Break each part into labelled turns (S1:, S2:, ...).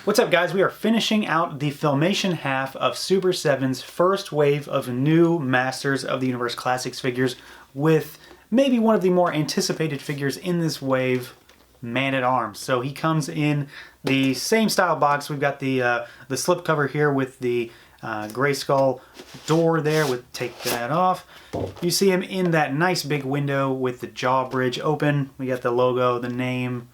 S1: What's up, guys? We are finishing out the Filmation half of Super7's first wave of new Masters of the Universe Classics figures, with maybe one of the more anticipated figures in this wave, Man-at-Arms. So he comes in the same style box. We've got the slipcover here with the gray skull door there. Take that off. You see him in that nice big window with the jaw bridge open. We got the logo, the name.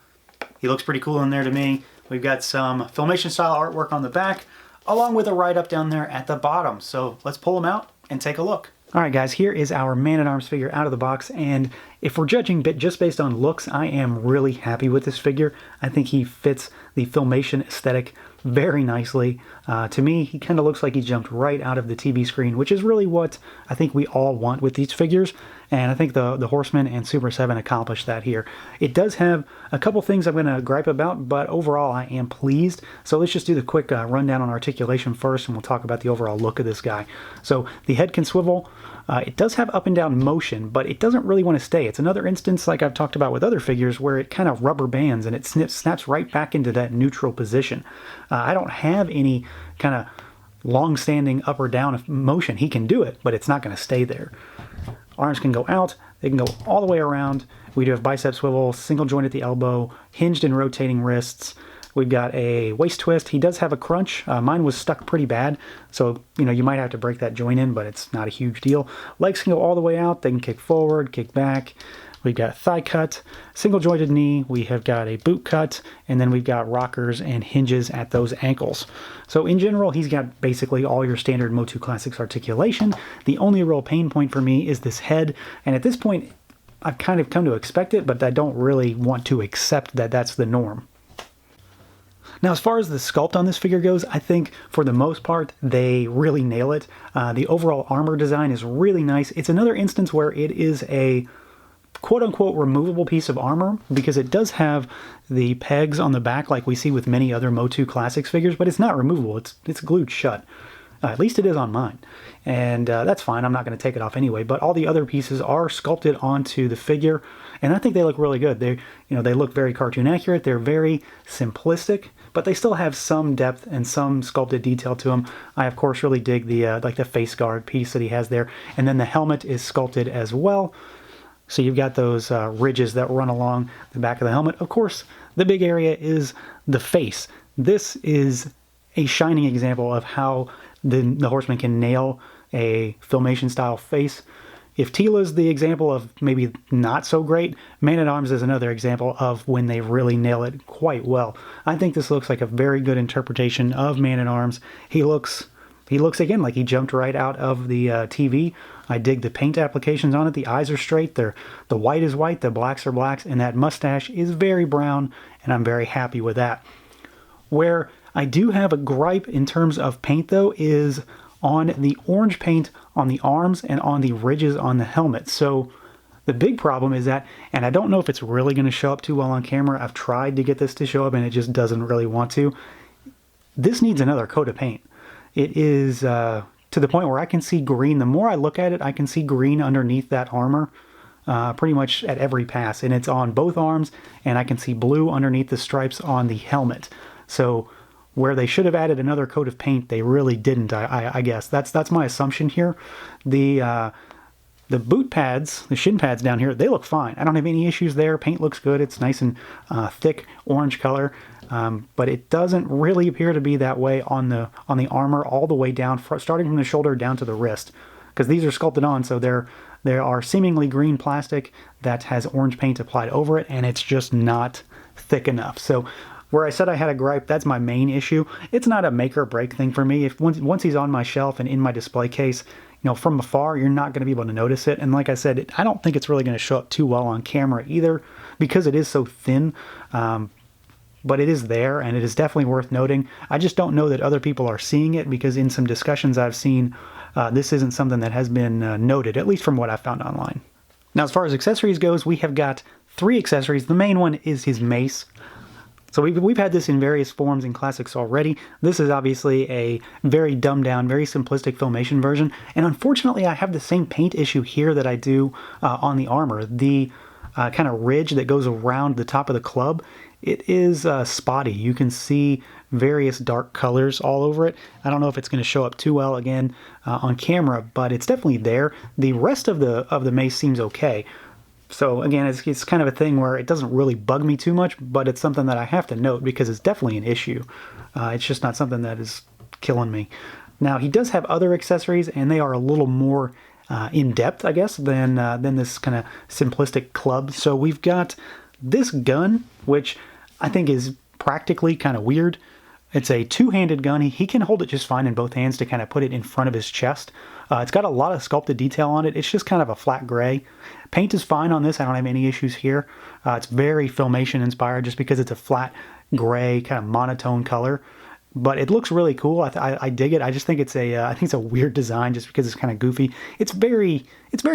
S1: He looks pretty cool in there to me. We've got some Filmation style artwork on the back, along with a write-up down there at the bottom. So let's pull them out and take a look. Alright guys, here is our Man-at-Arms figure out of the box, and if we're judging just based on looks, I am really happy with this figure. I think he fits the Filmation aesthetic very nicely. To me, he kind of looks like he jumped right out of the TV screen, which is really what I think we all want with these figures, and I think the Horseman and Super7 accomplished that here. It does have a couple things I'm going to gripe about, but overall I am pleased. So let's just do the quick rundown on articulation first, and we'll talk about the overall look of this guy. So the head can swivel. It does have up and down motion, but it doesn't really want to stay. It's another instance, like I've talked about with other figures, where it kind of rubber bands and it snaps right back into that neutral position. I don't have any kind of long-standing up or down motion. He can do it, but it's not going to stay there. Arms can go out. They can go all the way around. We do have bicep swivel, single joint at the elbow, hinged and rotating wrists. We've got a waist twist. He does have a crunch. Mine was stuck pretty bad, so you might have to break that joint in, but it's not a huge deal. Legs can go all the way out. They can kick forward, kick back. We've got a thigh cut, single jointed knee. We have got a boot cut, and then we've got rockers and hinges at those ankles. So in general, he's got basically all your standard Motu Classics articulation. The only real pain point for me is this head, and at this point, I've kind of come to expect it, but I don't really want to accept that that's the norm. Now, as far as the sculpt on this figure goes, I think for the most part, they really nail it. The overall armor design is really nice. It's another instance where it is a quote-unquote removable piece of armor, because it does have the pegs on the back like we see with many other Motu Classics figures, but it's not removable. It's glued shut. At least it is on mine. And that's fine. I'm not going to take it off anyway, but all the other pieces are sculpted onto the figure, and I think they look really good. They look very cartoon accurate. They're very simplistic, but they still have some depth and some sculpted detail to them. I, of course, really dig the like the face guard piece that he has there, and then the helmet is sculpted as well. So you've got those ridges that run along the back of the helmet. Of course, the big area is the face. This is a shining example of how the Horseman can nail a Filmation style face. If Tila's the example of maybe not so great, Man-at-Arms is another example of when they really nail it quite well. I think this looks like a very good interpretation of Man-at-Arms. He looks again like he jumped right out of the TV. I dig the paint applications on it. The eyes are straight. The white is white, the blacks are blacks, and that mustache is very brown, and I'm very happy with that. Where I do have a gripe in terms of paint, though, is on the orange paint on the arms and on the ridges on the helmet. So the big problem is that, and I don't know if it's really going to show up too well on camera. I've tried to get this to show up, and it just doesn't really want to. This needs another coat of paint. It is to the point where I can see green. The more I look at it, I can see green underneath that armor pretty much at every pass. And it's on both arms, and I can see blue underneath the stripes on the helmet. So where they should have added another coat of paint, they really didn't, I guess. That's my assumption here. The boot pads, the shin pads down here, they look fine. I don't have any issues there. Paint looks good. It's nice and thick orange color. But it doesn't really appear to be that way on the armor all the way down, starting from the shoulder down to the wrist, because these are sculpted on, so there are seemingly green plastic that has orange paint applied over it, and it's just not thick enough. So where I said I had a gripe, that's my main issue. It's not a make or break thing for me. If once he's on my shelf and in my display case, from afar, you're not going to be able to notice it. And like I said, I don't think it's really going to show up too well on camera either, because it is so thin. But it is there, and it is definitely worth noting. I just don't know that other people are seeing it, because in some discussions I've seen, this isn't something that has been noted, at least from what I found online. Now, as far as accessories goes, we have got 3 accessories. The main one is his mace. So we've had this in various forms in Classics already. This is obviously a very dumbed down, very simplistic Filmation version, and unfortunately I have the same paint issue here that I do on the armor. The kind of ridge that goes around the top of the club, it is spotty. You can see various dark colors all over it. I don't know if it's going to show up too well again on camera, but it's definitely there. The rest of the mace seems okay. So again, it's kind of a thing where it doesn't really bug me too much, but it's something that I have to note because it's definitely an issue. It's just not something that is killing me. Now, he does have other accessories, and they are a little more in-depth, I guess, than this kind of simplistic club. So we've got this gun, which I think is practically kind of weird. It's a two-handed gun. He can hold it just fine in both hands to kind of put it in front of his chest. It's got a lot of sculpted detail on it. It's just kind of a flat gray. Paint is fine on this. I don't have any issues here. It's very Filmation inspired just because it's a flat gray kind of monotone color. But it looks really cool. I dig it. I just think it's a weird design just because it's kind of goofy. It's very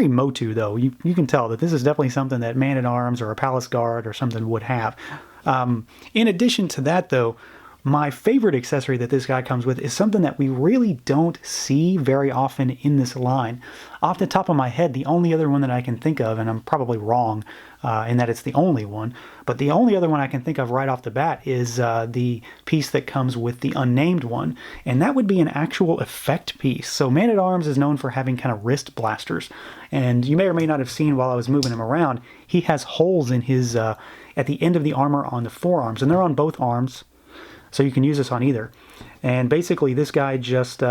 S1: Motu though. You can tell that this is definitely something that Man-at-Arms or a Palace Guard or something would have. In addition to that though, my favorite accessory that this guy comes with is something that we really don't see very often in this line. Off the top of my head, the only other one that I can think of, and I'm probably wrong in that it's the only one, but the only other one I can think of right off the bat is the piece that comes with the unnamed one, and that would be an actual effect piece. So Man-at-Arms is known for having kind of wrist blasters, and you may or may not have seen while I was moving him around, he has holes in his, at the end of the armor on the forearms, and they're on both arms. So you can use this on either. And basically this guy just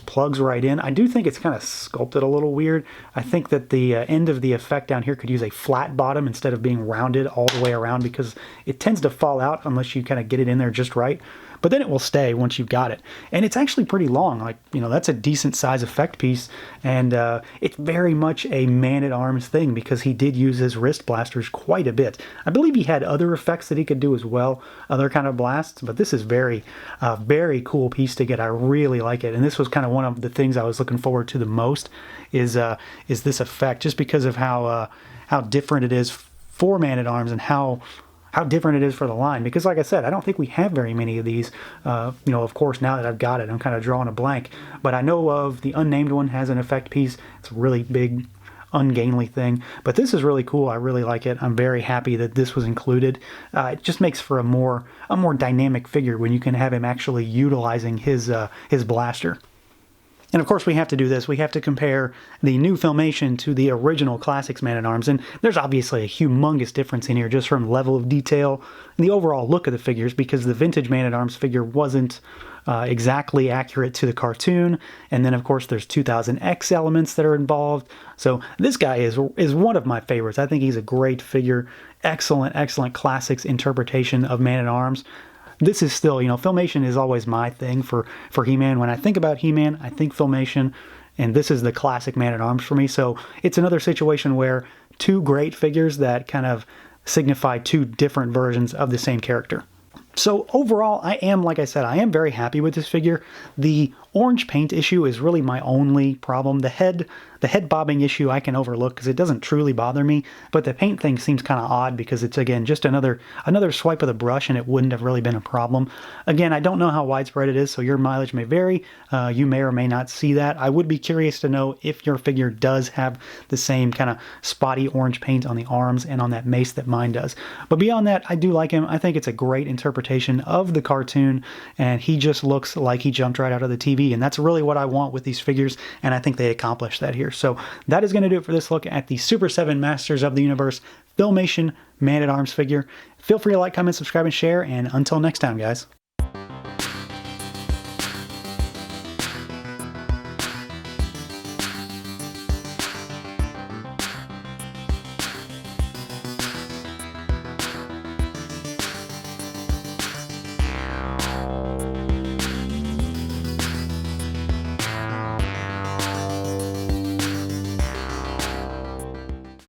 S1: plugs right in. I do think it's kind of sculpted a little weird. I think that the end of the effect down here could use a flat bottom instead of being rounded all the way around because it tends to fall out unless you kind of get it in there just right. But then it will stay once you've got it. And it's actually pretty long. Like, you know, that's a decent size effect piece. And it's very much a Man-at-Arms thing because he did use his wrist blasters quite a bit. I believe he had other effects that he could do as well, other kind of blasts. But this is very cool piece to get. I really like it. And this was kind of one of the things I was looking forward to the most is this effect, just because of how different it is for Man-at-Arms and how different it is for the line. Because like I said, I don't think we have very many of these. You know, of course, now that I've got it, I'm kind of drawing a blank. But I know of the unnamed one has an effect piece. It's a really big, ungainly thing. But this is really cool. I really like it. I'm very happy that this was included. It just makes for a more dynamic figure when you can have him actually utilizing his blaster. And of course we have to do this. We have to compare the new Filmation to the original Classics Man-at-Arms. And there's obviously a humongous difference in here just from level of detail and the overall look of the figures because the vintage Man-at-Arms figure wasn't exactly accurate to the cartoon. And then of course there's 2000X elements that are involved. So this guy is one of my favorites. I think he's a great figure. Excellent Classics interpretation of Man-at-Arms. This is still, you know, Filmation is always my thing for He-Man. When I think about He-Man, I think Filmation, and this is the classic Man-at-Arms for me. So it's another situation where two great figures that kind of signify two different versions of the same character. So overall, I am, like I said, I am very happy with this figure. The orange paint issue is really my only problem. The head bobbing issue I can overlook because it doesn't truly bother me, but the paint thing seems kind of odd because it's, again, just another swipe of the brush and it wouldn't have really been a problem. Again, I don't know how widespread it is, so your mileage may vary. You may or may not see that. I would be curious to know if your figure does have the same kind of spotty orange paint on the arms and on that mace that mine does. But beyond that, I do like him. I think it's a great interpretation of the cartoon, and he just looks like he jumped right out of the TV. And that's really what I want with these figures, and I think they accomplished that here. So that is going to do it for this look at the Super 7 Masters of the Universe Filmation Man-at-Arms figure. Feel free to like, comment, subscribe, and share, and until next time, guys.